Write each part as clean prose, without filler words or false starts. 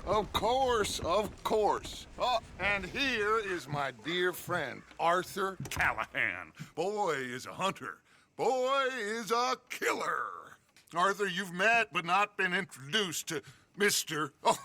Of course, of course. Oh, and here is my dear friend, Arthur Callahan. Boy is a hunter. Boy is a killer. Arthur, you've met but not been introduced to Mr. Oh,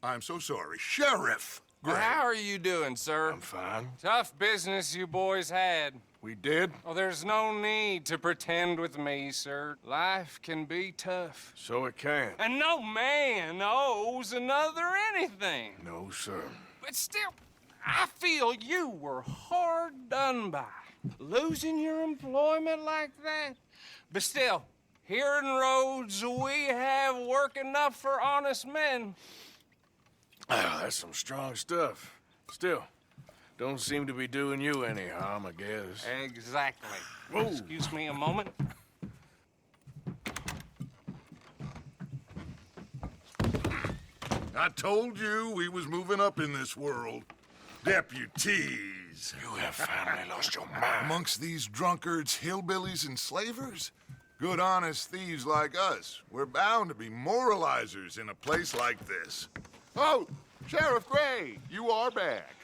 I'm so sorry, Sheriff Gray. How are you doing, sir? I'm fine. Tough business you boys had. We did? Oh, there's no need to pretend with me, sir. Life can be tough. So it can. And no man owes another anything. No, sir. But still, I feel you were hard done by. Losing your employment like that. But still, here in Rhodes, we have work enough for honest men. Oh, that's some strong stuff. Still, don't seem to be doing you any harm, I guess. Exactly. Whoa. Excuse me a moment. I told you we was moving up in this world. Deputies. You have finally lost your mind. Amongst these drunkards, hillbillies, and slavers? Good, honest thieves like us. We're bound to be moralizers in a place like this. Oh, Sheriff Gray, you are back.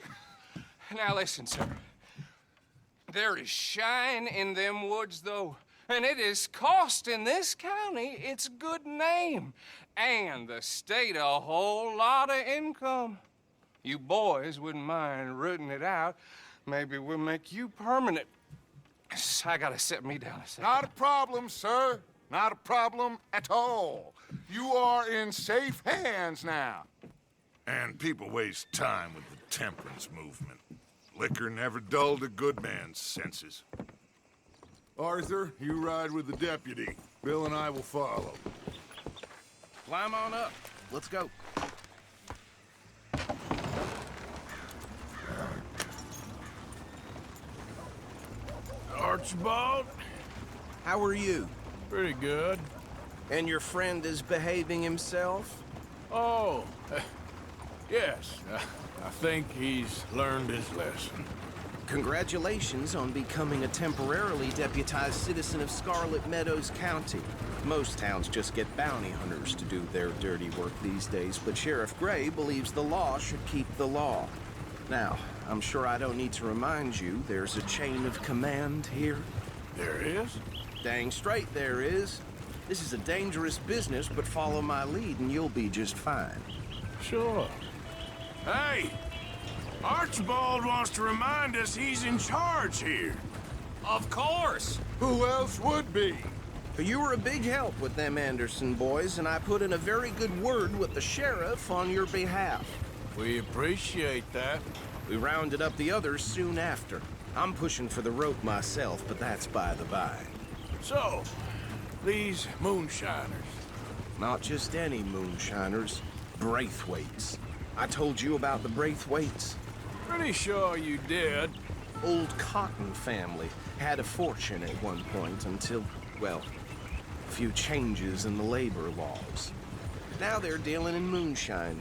Now listen, sir. There is shine in them woods, though, and it is costing this county its good name and the state a whole lot of income. You boys wouldn't mind rooting it out. Maybe we'll make you permanent. I gotta sit me down a second. Not a problem, sir. Not a problem at all. You are in safe hands now. And people waste time with the temperance movement. Liquor never dulled a good man's senses. Arthur, you ride with the deputy. Bill and I will follow. Climb on up. Let's go. Archibald? How are you? Pretty good. And your friend is behaving himself? Oh, yes. I think he's learned his lesson. Congratulations on becoming a temporarily deputized citizen of Scarlet Meadows County. Most towns just get bounty hunters to do their dirty work these days, but Sheriff Gray believes the law should keep the law. Now, I'm sure I don't need to remind you there's a chain of command here. There is? Dang straight there is. This is a dangerous business, but follow my lead and you'll be just fine. Sure. Hey! Archibald wants to remind us he's in charge here. Of course. Who else would be? You were a big help with them Anderson boys, and I put in a very good word with the sheriff on your behalf. We appreciate that. We rounded up the others soon after. I'm pushing for the rope myself, but that's by the by. So, these moonshiners. Not just any moonshiners, Braithwaites. I told you about the Braithwaites. Pretty sure you did. Old Cotton family had a fortune at one point until, well, a few changes in the labor laws. Now they're dealing in moonshine.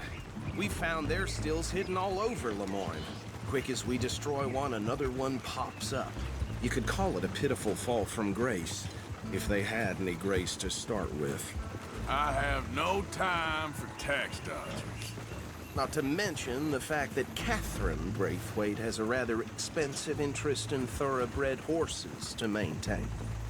We found their stills hidden all over Lemoyne. Quick as we destroy one, another one pops up. You could call it a pitiful fall from grace, if they had any grace to start with. I have no time for tax dodgers. Not to mention the fact that Catherine Braithwaite has a rather expensive interest in thoroughbred horses to maintain.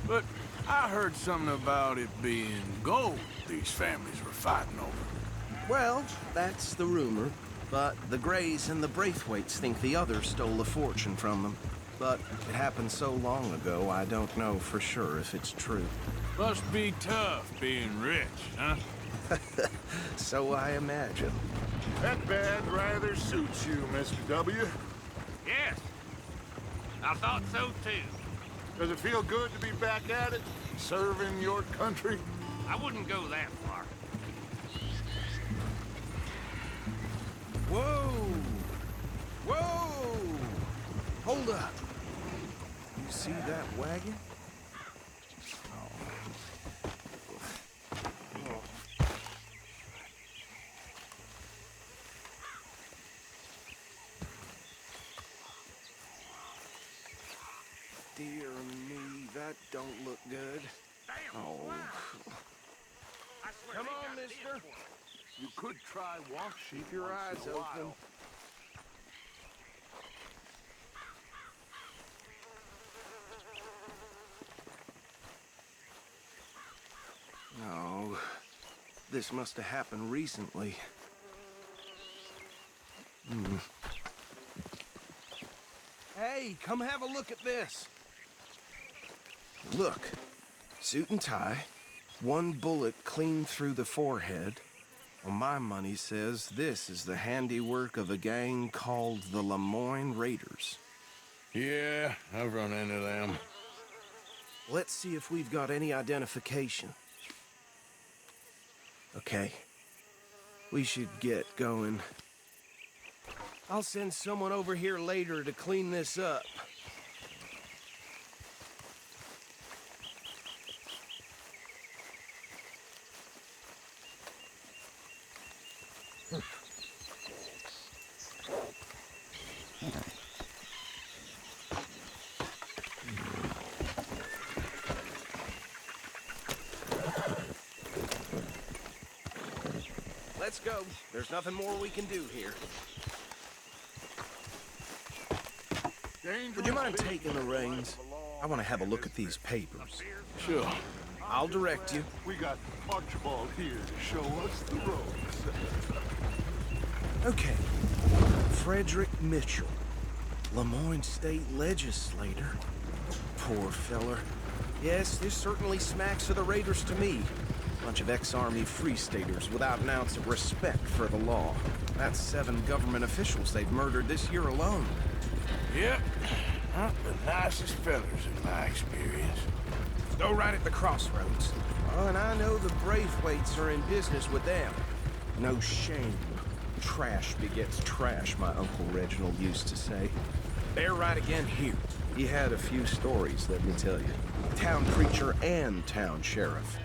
But I heard something about it being gold these families were fighting over. Well, that's the rumor. But the Grays and the Braithwaites think the others stole a fortune from them. But it happened so long ago, I don't know for sure if it's true. Must be tough being rich, huh? So I imagine. That bad rather suits you, Mr. W. Yes, I thought so too. Does it feel good to be back at it, serving your country? I wouldn't go that far. Whoa! Whoa! Hold up. You see that wagon? Dear me, that don't look good. Damn, Oh. wow. I swear Come they on, got this mister. one. You could try walk sheep. Keep your eyes open. No, this must have happened recently. Hey, come have a look at this. Look, suit and tie, one bullet clean through the forehead. Well, my money says this is the handiwork of a gang called the Lemoyne Raiders. Yeah, I've run into them. Let's see if we've got any identification. Okay. We should get going. I'll send someone over here later to clean this up. Let's go. There's nothing more we can do here. Would you mind taking the reins? I want to have a look at these papers. Sure. I'll direct you. We got Archibald here to show us the ropes. Okay. Frederick Mitchell, Lemoyne State Legislator. Poor feller. Yes, this certainly smacks of the Raiders to me. Bunch of ex-Army Free Staters without an ounce of respect for the law. That's 7 government officials they've murdered this year alone. Yep. Not the nicest fellers in my experience. Go right at the crossroads. Oh, and I know the Braithwaites are in business with them. No shame. Trash begets trash, my Uncle Reginald used to say. They're right again here. He had a few stories, let me tell you. Town preacher and town sheriff.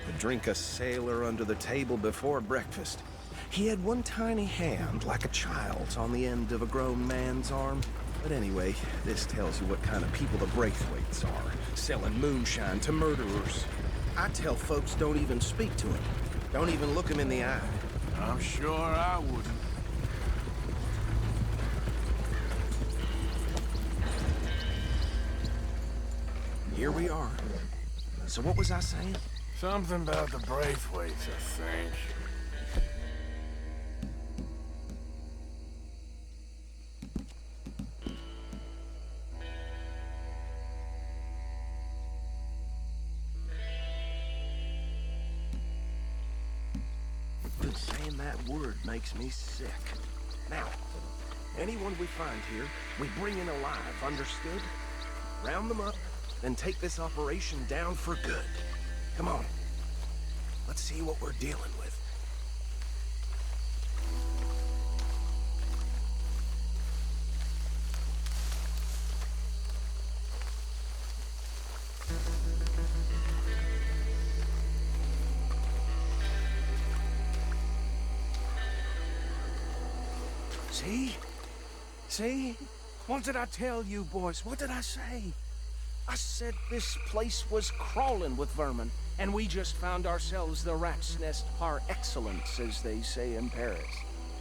Could drink a sailor under the table before breakfast. He had one tiny hand, like a child's, on the end of a grown man's arm. But anyway, this tells you what kind of people the Braithwaites are, selling moonshine to murderers. I tell folks don't even speak to him. Don't even look him in the eye. I'm sure I wouldn't. Here we are. So what was I saying? Something about the Braithwaites, I think. Saying that word makes me sick. Now, anyone we find here, we bring in alive, understood? Round them up, then take this operation down for good. Come on. Let's see what we're dealing with. See? See? What did I tell you, boys? What did I say? I said this place was crawling with vermin, and we just found ourselves the rat's nest par excellence, as they say in Paris.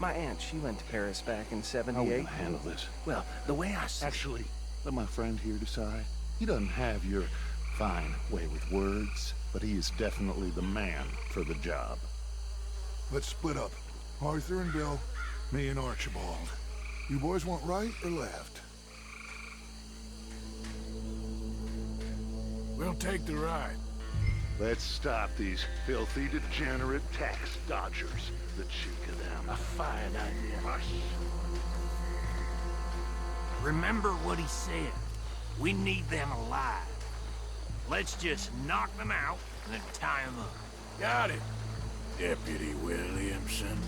My aunt, she went to Paris back in '78. How are we gonna handle this? Well, the way I see Actually, let my friend here decide. He doesn't have your fine way with words, but he is definitely the man for the job. Let's split up. Arthur and Bill, me and Archibald. You boys want right or left? We'll take the ride. Let's stop these filthy, degenerate tax dodgers. The cheek of them. A fine idea. Hush. Remember what he said. We need them alive. Let's just knock them out and then tie them up. Got it, Deputy Williamson.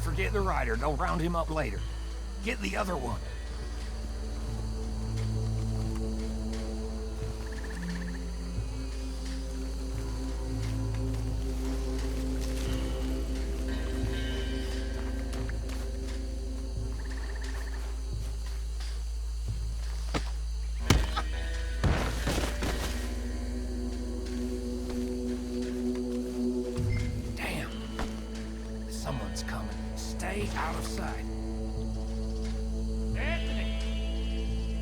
Forget the rider. Don't round him up later. Get the other one. stay out of sight. Anthony!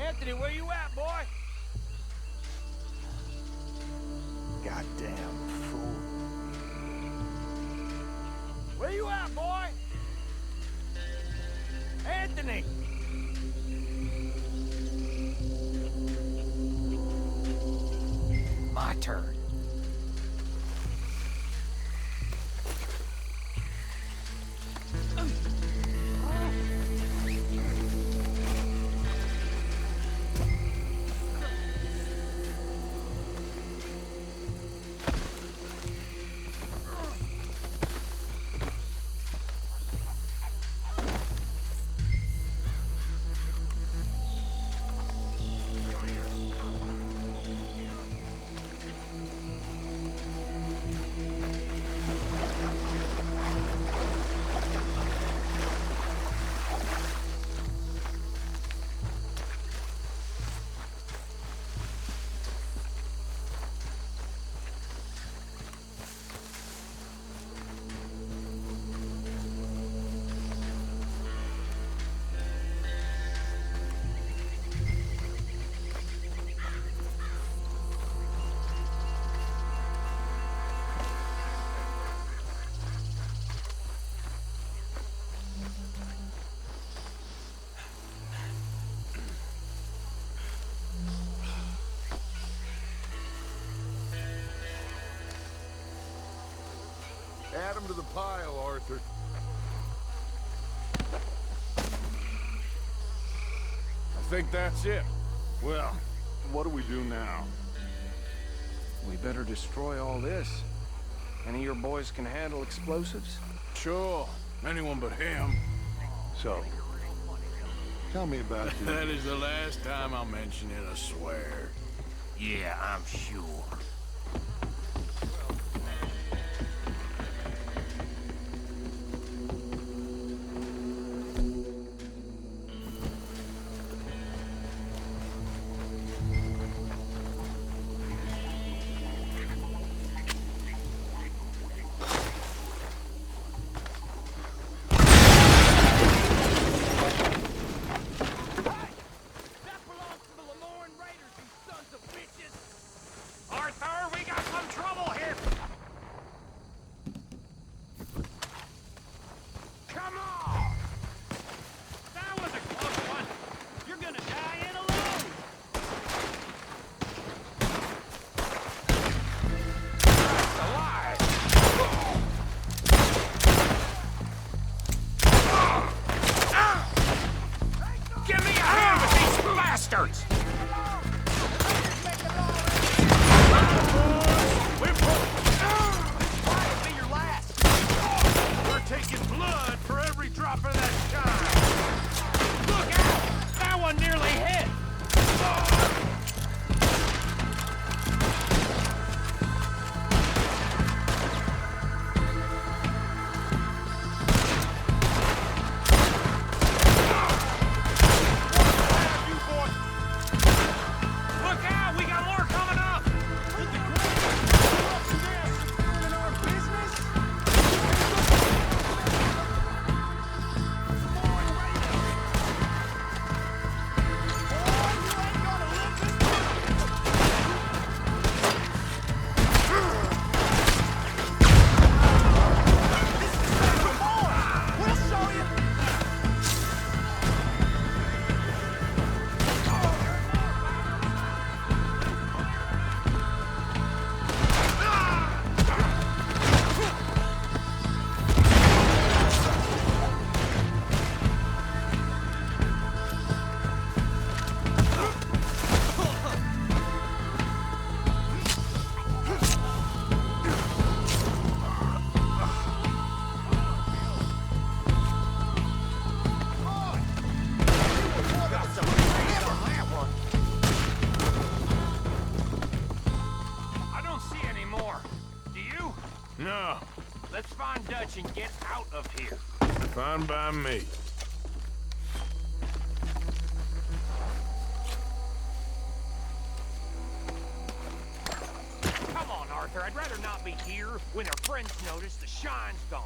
Anthony, where you at, boy? Goddamn fool. Where you at, boy? Anthony! My turn. Add 'em to the pile, Arthur. I think that's it. Well, what do we do now? We better destroy all this. Any of your boys can handle explosives? Sure. Anyone but him. So, tell me about your... That is the last time I'll mention it, I swear. Yeah, I'm sure. Arthur, we got some trouble here! Come on! That was a close one! You're gonna die in alone! Alive! Give me a hand with these bastards! Taking blood for every drop of that shine. Look out! That one nearly hit! Look out! We got more coming up! No, Let's find Dutch and get out of here. fine by me. Come on, Arthur. I'd rather not be here when our friends notice the shine's gone.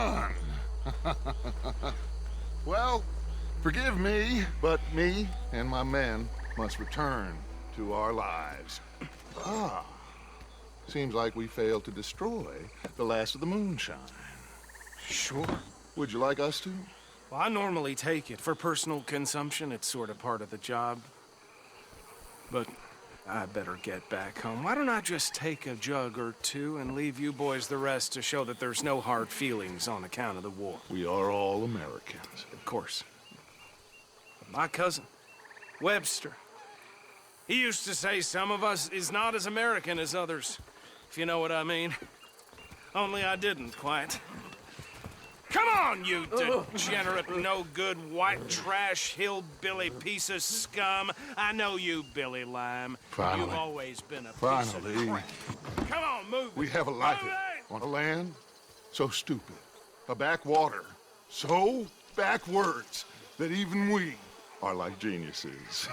done. Well, forgive me, but me and my men must return to our lives. Seems like we failed to destroy the last of the moonshine. Sure. Would you like us to? Well, I normally take it. For personal consumption, it's sort of part of the job. But I better get back home. Why don't I just take a jug or two and leave you boys the rest to show that there's no hard feelings on account of the war? We are all Americans. Of course. But my cousin, Webster, he used to say some of us is not as American as others, if you know what I mean. Only I didn't quite. Come on, you degenerate, no-good, white trash, hillbilly piece of scum. I know you, Billy Lime. Finally. You've always been a piece Finally. of crap. Come on, move it. We have a life Move it! on a land so stupid, a backwater so backwards that even we are like geniuses.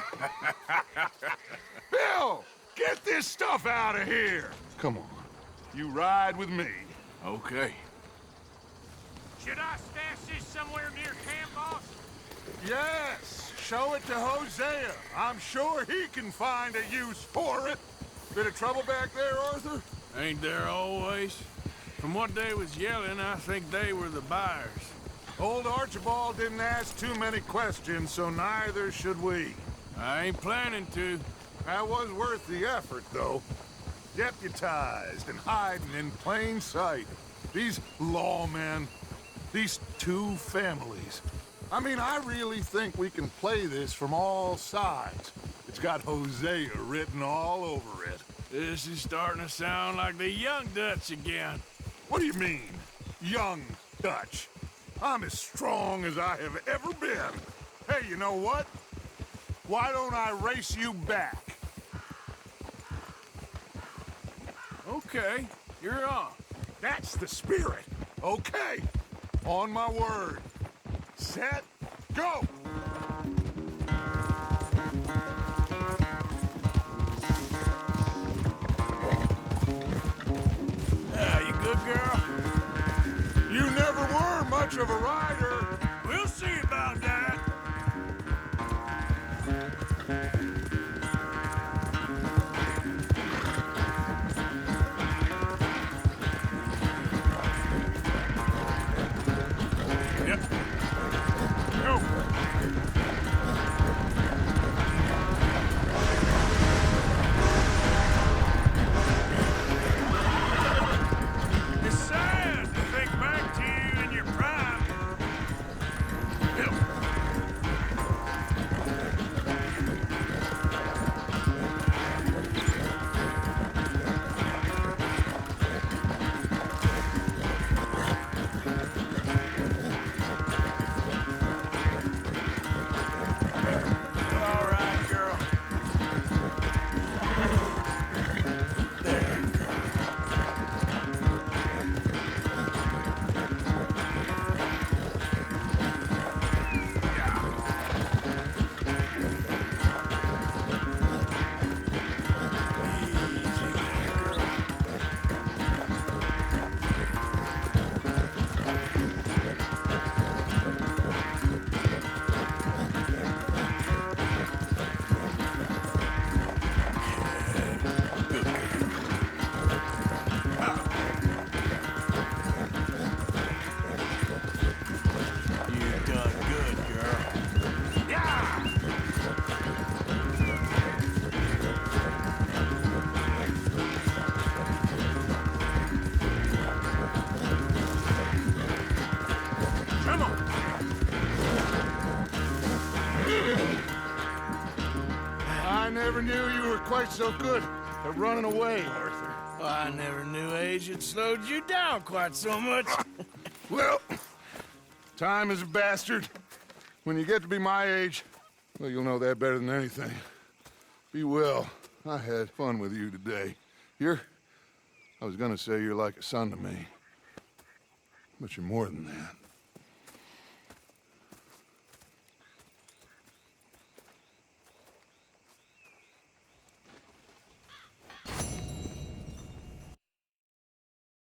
Bill, get this stuff out of here. Come on, you ride with me. Okay. Should I stash this somewhere near camp, boss? Yes, show it to Hosea. I'm sure he can find a use for it. Bit of trouble back there, Arthur? Ain't there always? From what they was yelling, I think they were the buyers. Old Archibald didn't ask too many questions, so neither should we. I ain't planning to. That was worth the effort, though. Deputized and hiding in plain sight. These lawmen, these two families. I mean, I really think we can play this from all sides. It's got Hosea written all over it. This is starting to sound like the Young Dutch again. What do you mean, young Dutch? I'm as strong as I have ever been. Hey, you know what? Why don't I race you back? Okay, you're on. That's the spirit. Okay. On my word. Set, go! You good, girl? You never were much of a rider. We'll see about that. Yep. Go. It's sad to think back to you in your prime. Yep. All right, girl. You done good, girl. Yeah! Come on! I never knew you were quite so good at running away, Arthur. I never knew age had slowed you down quite so much. Well, time is a bastard. When you get to be my age, well, you'll know that better than anything. Be well. I had fun with you today. I was gonna say you're like a son to me. But you're more than that.